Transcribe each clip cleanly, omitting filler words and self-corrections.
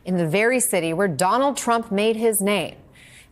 in the very city where Donald Trump made his name.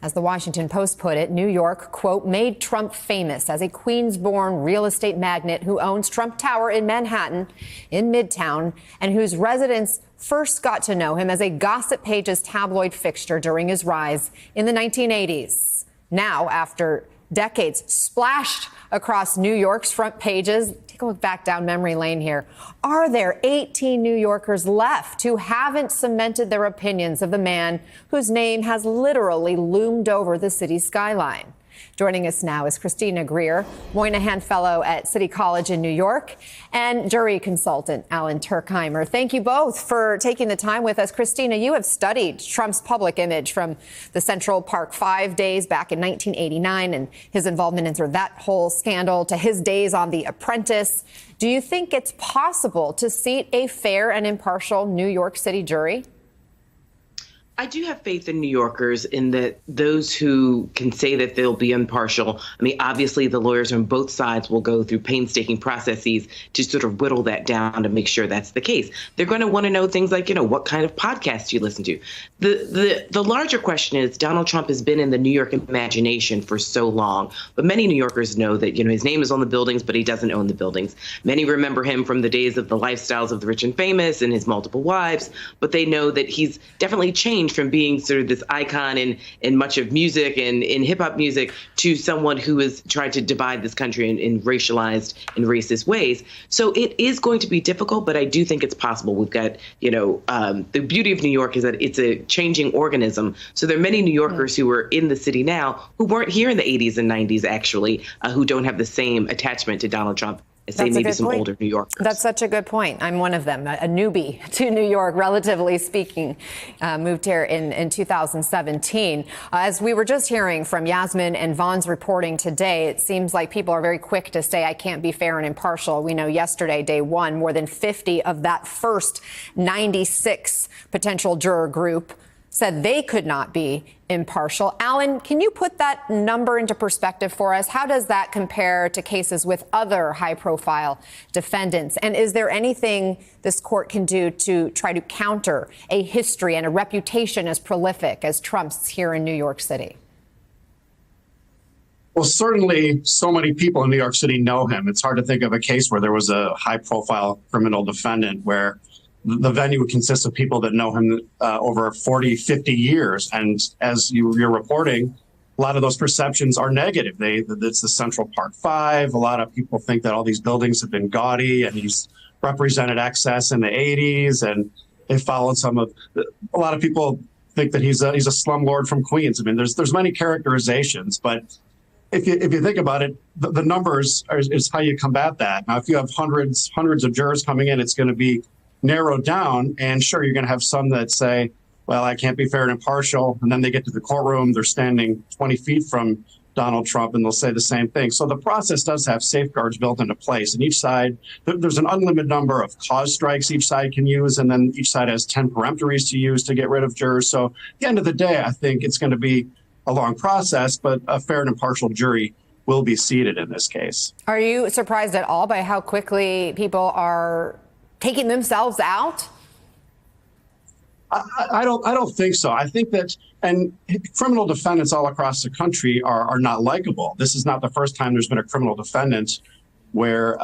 As the Washington Post put it, New York, quote, made Trump famous as a Queens-born real estate magnate who owns Trump Tower in Manhattan, in Midtown, and whose residents first got to know him as a Gossip Pages tabloid fixture during his rise in the 1980s. Now, after decades splashed across New York's front pages, take a look back down memory lane here. Are there 18 New Yorkers left who haven't cemented their opinions of the man whose name has literally loomed over the city's skyline? Joining us now is Christina Greer, Moynihan Fellow at City College in New York, and jury consultant Alan Tuerkheimer. Thank you both for taking the time with us. Christina, you have studied Trump's public image from the Central Park 5 days back in 1989 and his involvement in that whole scandal to his days on The Apprentice. Do you think it's possible to seat a fair and impartial New York City jury? I do have faith in New Yorkers in that those who can say that they'll be impartial. I mean, obviously, the lawyers on both sides will go through painstaking processes to sort of whittle that down to make sure that's the case. They're going to want to know things like, what kind of podcasts you listen to. The larger question is Donald Trump has been in the New York imagination for so long. But many New Yorkers know that, his name is on the buildings, but he doesn't own the buildings. Many remember him from the days of the lifestyles of the rich and famous and his multiple wives. But they know that he's definitely changed from being sort of this icon in much of music and in hip hop music to someone who has tried to divide this country in racialized and racist ways. So it is going to be difficult, but I do think it's possible. We've got, the beauty of New York is that it's a changing organism. So there are many New Yorkers who are in the city now who weren't here in the 80s and 90s, actually, who don't have the same attachment to Donald Trump as say maybe some older New Yorkers. That's such a good point. I'm one of them, a newbie to New York, relatively speaking, moved here in 2017. As we were just hearing from Yasmin and Vaughn's reporting today, it seems like people are very quick to say, I can't be fair and impartial. We know yesterday, day one, more than 50 of that first 96 potential juror group said they could not be impartial. Alan, can you put that number into perspective for us? How does that compare to cases with other high-profile defendants? And is there anything this court can do to try to counter a history and a reputation as prolific as Trump's here in New York City? Well, certainly so many people in New York City know him. It's hard to think of a case where there was a high-profile criminal defendant where the venue consists of people that know him over 40, 50 years. And as you're reporting, a lot of those perceptions are negative. It's the Central Park 5. A lot of people think that all these buildings have been gaudy, and he's represented excess in the 80s. And they followed a lot of people think that he's a slumlord from Queens. I mean, there's many characterizations, but if you think about it, the numbers is how you combat that. Now, if you have hundreds of jurors coming in, it's going to be narrowed down, and sure, you're going to have some that say, well, I can't be fair and impartial, and then they get to the courtroom, they're standing 20 feet from Donald Trump, and they'll say the same thing. So the process does have safeguards built into place, and each side, there's an unlimited number of cause strikes each side can use, and then each side has 10 peremptories to use to get rid of jurors. So at the end of the day, I think it's going to be a long process, but a fair and impartial jury will be seated in this case. Are you surprised at all by how quickly people are taking themselves out? I don't think so. I think that, and criminal defendants all across the country are not likable. This is not the first time there's been a criminal defendant where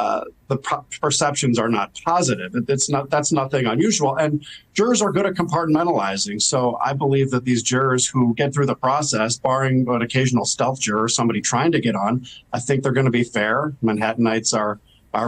the perceptions are not positive. That's nothing unusual. And jurors are good at compartmentalizing. So I believe that these jurors who get through the process, barring an occasional stealth juror, somebody trying to get on, I think they're going to be fair. Manhattanites are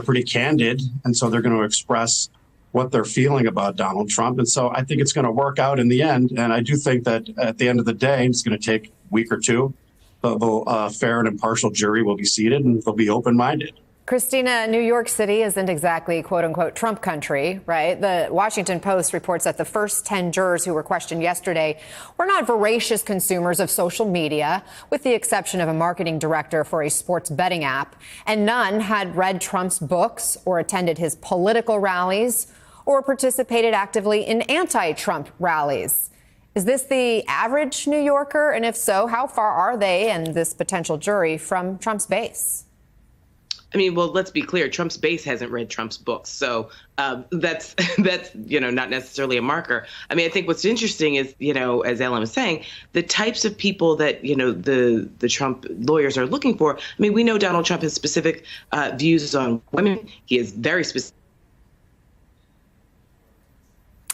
pretty candid, and so they're going to express what they're feeling about Donald Trump. And so I think it's going to work out in the end. And I do think that at the end of the day, it's going to take a week or two. The fair and impartial jury will be seated, and they'll be open-minded. Christina, New York City isn't exactly, quote unquote, Trump country, right? The Washington Post reports that the first 10 jurors who were questioned yesterday were not voracious consumers of social media, with the exception of a marketing director for a sports betting app. And none had read Trump's books or attended his political rallies or participated actively in anti-Trump rallies. Is this the average New Yorker? And if so, how far are they and this potential jury from Trump's base? I mean, well, let's be clear. Trump's base hasn't read Trump's books, so that's not necessarily a marker. I mean, I think what's interesting is, as Ellen was saying, the types of people that the Trump lawyers are looking for. I mean, we know Donald Trump has specific views on women. He is very specific.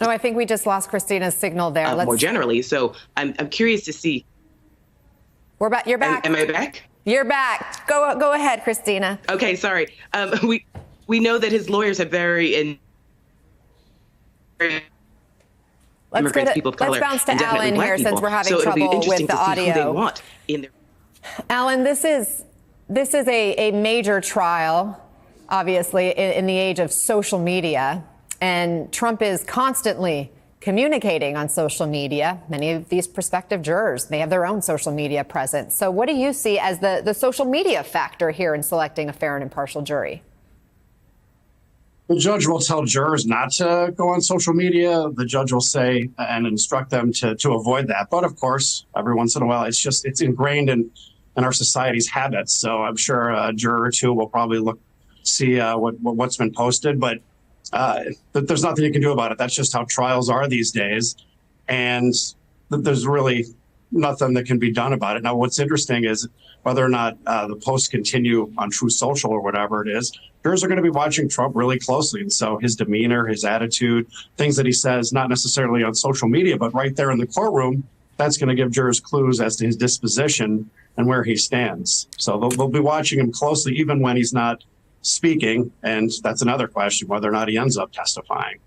Oh, I think we just lost Christina's signal there. More generally, so I'm curious to see. We're back. You're back. Am I back? You're back. Go ahead, Christina. Okay, sorry. We know that his lawyers have Let's bounce to Alan here since we're having trouble with the audio. Alan, this is a major trial, obviously, in the age of social media, and Trump is constantly communicating on social media. Many of these prospective jurors may have their own social media presence. So what do you see as the social media factor here in selecting a fair and impartial jury? The judge will tell jurors not to go on social media. The judge will say and instruct them to avoid that. But of course, every once in a while, it's ingrained in our society's habits. So I'm sure a juror or two will probably see what's been posted. But there's nothing you can do about it. That's just how trials are these days. And there's really nothing that can be done about it. Now, what's interesting is whether or not the posts continue on True Social or whatever it is, jurors are going to be watching Trump really closely. And so his demeanor, his attitude, things that he says, not necessarily on social media, but right there in the courtroom, that's going to give jurors clues as to his disposition and where he stands. So they'll be watching him closely, even when he's not speaking. And that's another question, whether or not he ends up testifying.